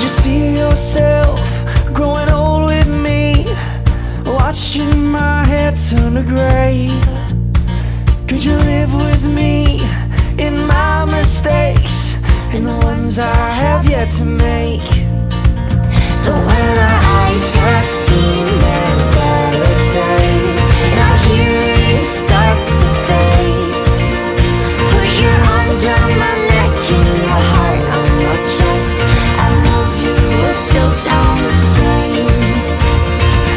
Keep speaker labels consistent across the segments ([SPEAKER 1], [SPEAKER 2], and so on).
[SPEAKER 1] Could you see yourself growing old with me, watching my hair turn to gray? Could you live with me in my mistakes and the ones I have yet to make?
[SPEAKER 2] So when our eyes have seen their better days and our hearing starts to fade, push your arms around my neck and your heart on my chest. I love you will still sound the same.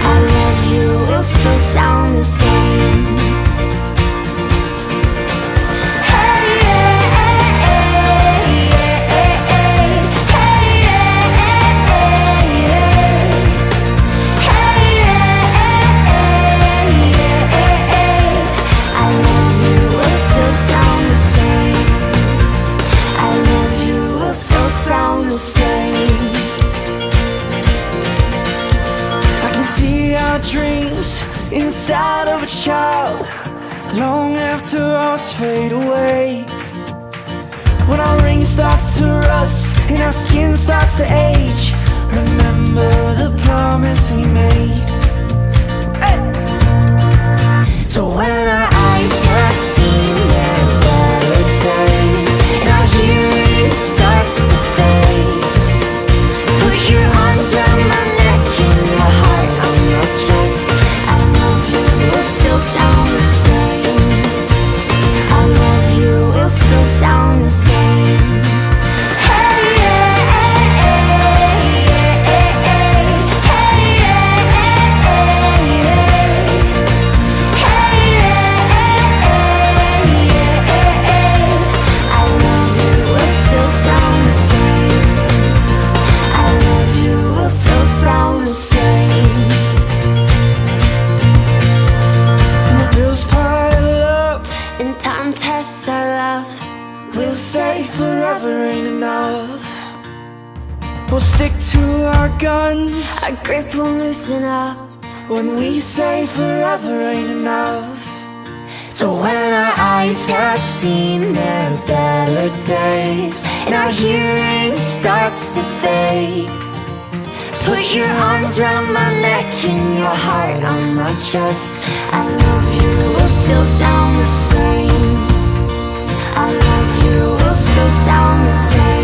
[SPEAKER 2] I love you will still sound the same. Sound the same.
[SPEAKER 1] I can see our dreams inside of a child long after ours fade away. When our ring starts to rust and our skin starts to age, remember the promise we made. Hey!
[SPEAKER 2] So when our eyes have seen their better days and our hearing starts to fade, push your arms around my neck and your heart on your chest. I love you will still sound the same. I love you will still sound the same. Time tests our love.
[SPEAKER 1] We'll say forever ain't enough. We'll stick to our guns.
[SPEAKER 2] Our grip will loosen up
[SPEAKER 1] when we say forever ain't enough.
[SPEAKER 2] So when our eyes have seen their better days and our hearing starts to fade, put your arms around my neck and your heart on my chest. I love you will still sound the same. I love you will still sound the same.